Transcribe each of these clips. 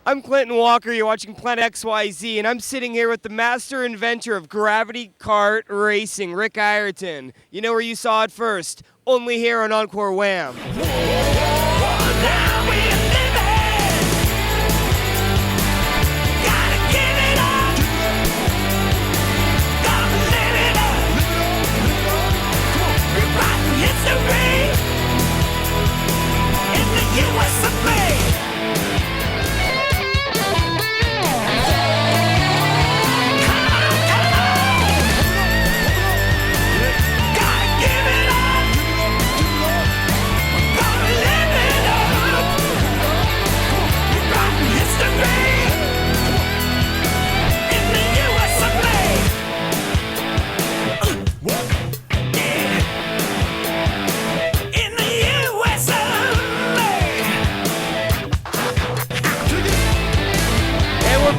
I'm Clinton Walker, you're watching Planet XYZ, and I'm sitting here with the master inventor of gravity kart racing, Rick Ireton. You know where you saw it first? Only here on Encore Wham!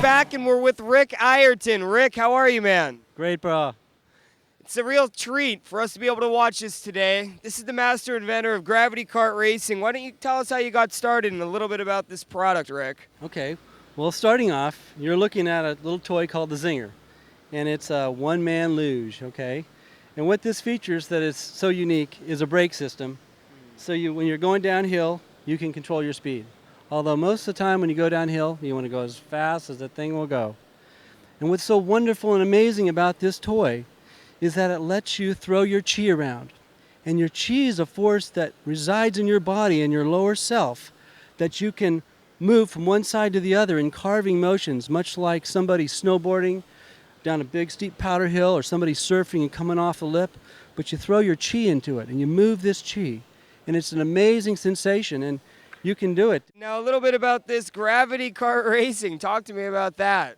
Back and we're with Rick Ireton. Rick, how are you, man? Great, bro. It's a real treat for us to be able to watch this today. This is the master inventor of gravity kart racing. Why don't you tell us how you got started and a little bit about this product, Rick? Okay. Well, starting off, you're looking at a little toy called the Zinger, and it's a one-man luge, okay? And what this features that is so unique is a brake system. So when you're going downhill, you can control your speed. Although most of the time when you go downhill, you want to go as fast as the thing will go. And what's so wonderful and amazing about this toy is that it lets you throw your chi around. And your chi is a force that resides in your body and your lower self that you can move from one side to the other in carving motions, much like somebody snowboarding down a big steep powder hill or somebody surfing and coming off a lip. But you throw your chi into it and you move this chi. And it's an amazing sensation. And you can do it. Now, a little bit about this gravity kart racing. Talk to me about that.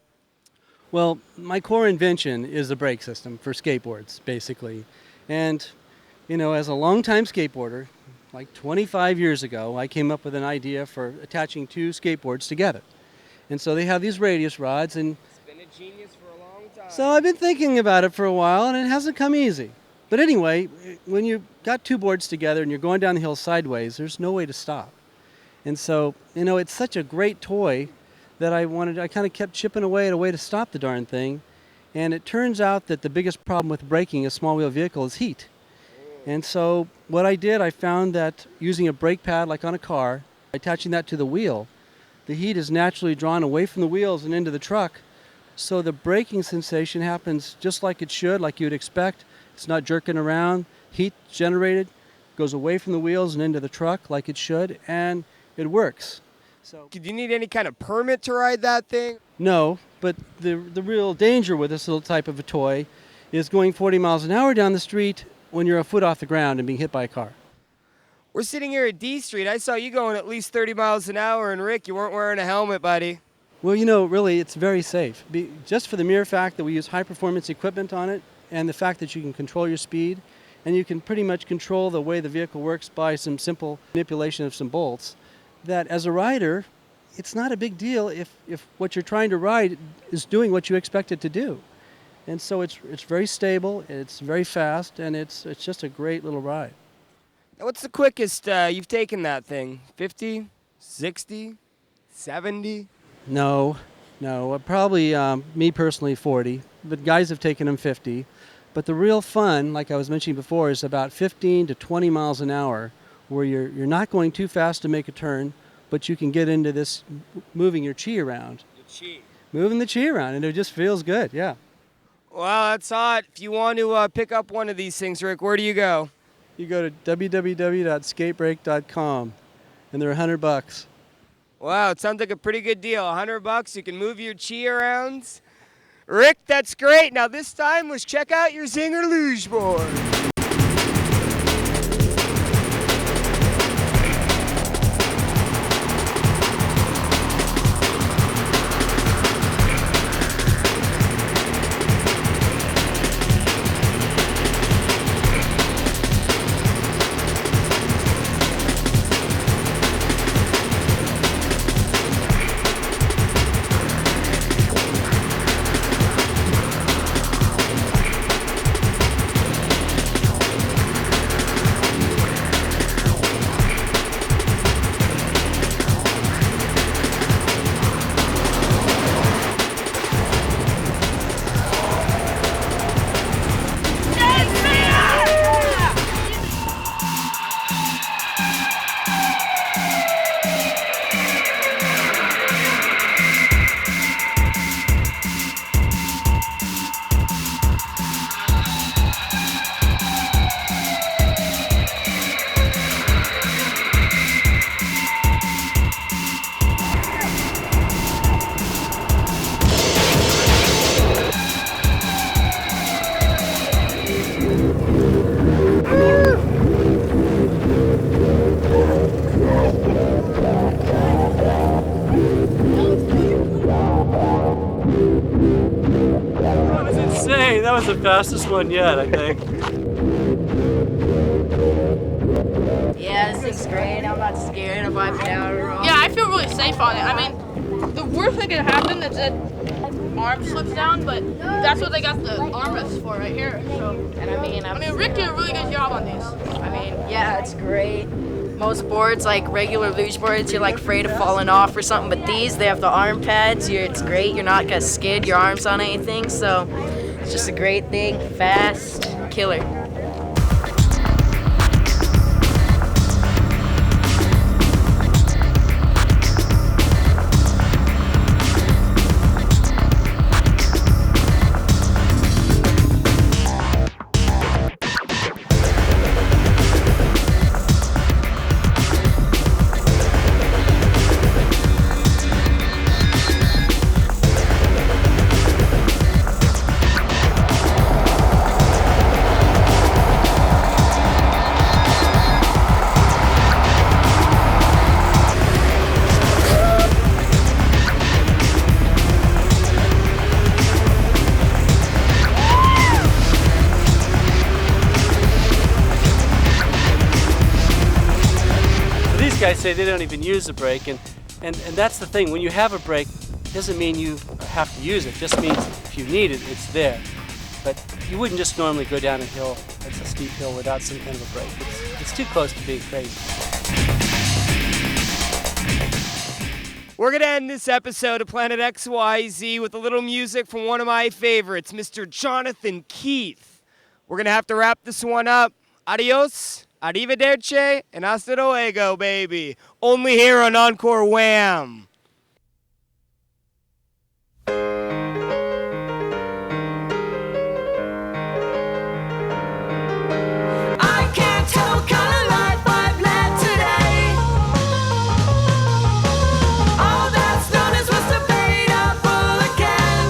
Well, my core invention is the brake system for skateboards, basically. And, you know, as a longtime skateboarder, like 25 years ago, I came up with an idea for attaching two skateboards together. And so they have these radius rods. And it's been a genius for a long time. So I've been thinking about it for a while, and it hasn't come easy. But anyway, when you've got two boards together and you're going down the hill sideways, there's no way to stop. And so, you know, it's such a great toy that I kind of kept chipping away at a way to stop the darn thing. And it turns out that the biggest problem with braking a small wheel vehicle is heat. And so what I did, I found that using a brake pad like on a car, attaching that to the wheel, the heat is naturally drawn away from the wheels and into the truck. So the braking sensation happens just like it should, like you'd expect. It's not jerking around. Heat generated, goes away from the wheels and into the truck like it should. And it works. So, did you need any kind of permit to ride that thing? No, but the real danger with this little type of a toy is going 40 miles an hour down the street when you're a foot off the ground and being hit by a car. We're sitting here at D Street. I saw you going at least 30 miles an hour, and Rick, you weren't wearing a helmet, buddy. Well, you know, really, it's very safe. Just for the mere fact that we use high-performance equipment on it and the fact that you can control your speed and you can pretty much control the way the vehicle works by some simple manipulation of some bolts, that as a rider, it's not a big deal if what you're trying to ride is doing what you expect it to do. And so it's very stable, it's very fast, and it's just a great little ride. Now, what's the quickest you've taken that thing? 50, 60, 70? No, probably me personally 40, but guys have taken them 50. But the real fun, like I was mentioning before, is about 15 to 20 miles an hour, where you're not going too fast to make a turn, but you can get into this moving your chi around. Moving the chi around, and it just feels good, yeah. Wow, that's hot. If you want to pick up one of these things, Rick, where do you go? You go to www.skatebrake.com, and they're $100. Wow, it sounds like a pretty good deal. $100, you can move your chi around. Rick, that's great. Now this time, let's check out your Zinger luge board. was the fastest one yet, I think. Yeah, this thing's great. I'm not scared of wiping out or wrong. Yeah, I feel really safe on it. I mean, the worst thing that could happen is that arm slips down, but that's what they got the armrests for right here. So, And I mean, Rick did a really good job on these. I mean, yeah, it's great. Most boards, like regular luge boards, you're like afraid of falling off or something, but these, they have the arm pads. It's great. You're not gonna skid your arms on anything, so it's just a great thing. Fast, killer. These guys say they don't even use a brake, and that's the thing. When you have a brake, it doesn't mean you have to use it. It just means if you need it, it's there. But you wouldn't just normally go down a hill, that's a steep hill, without some kind of a brake. It's too close to being crazy. We're going to end this episode of Planet XYZ with a little music from one of my favorites, Mr. Jonathan Keith. We're going to have to wrap this one up. Adios, arrivederci, and hasta luego, baby. Only here on Encore Wham! I can't tell what kind of life I've led today. All that's known is what's debatable again.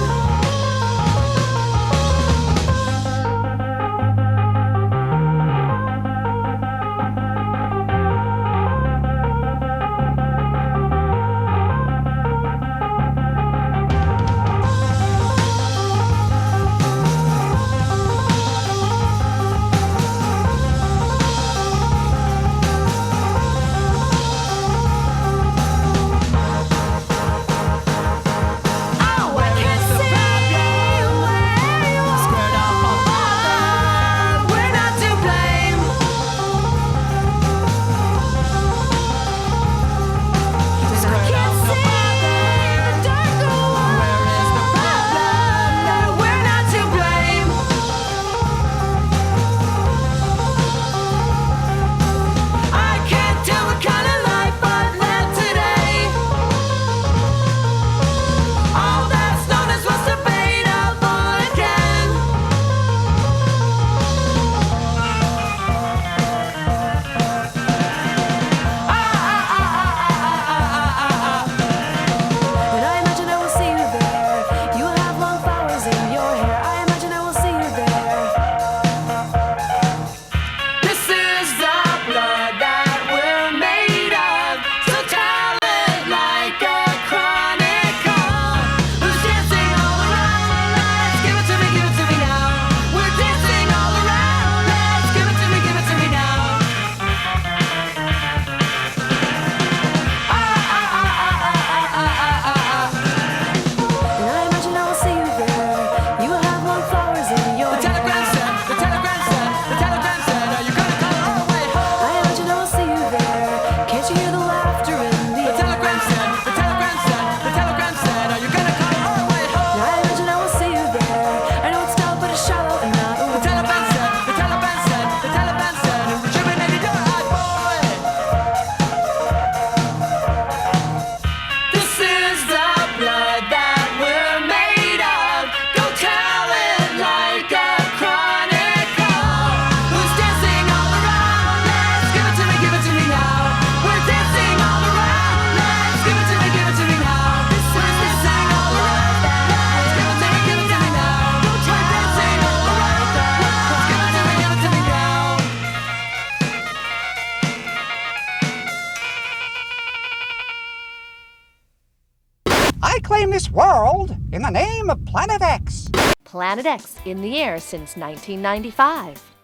I claim this world in the name of Planet X. Planet X in the air since 1995.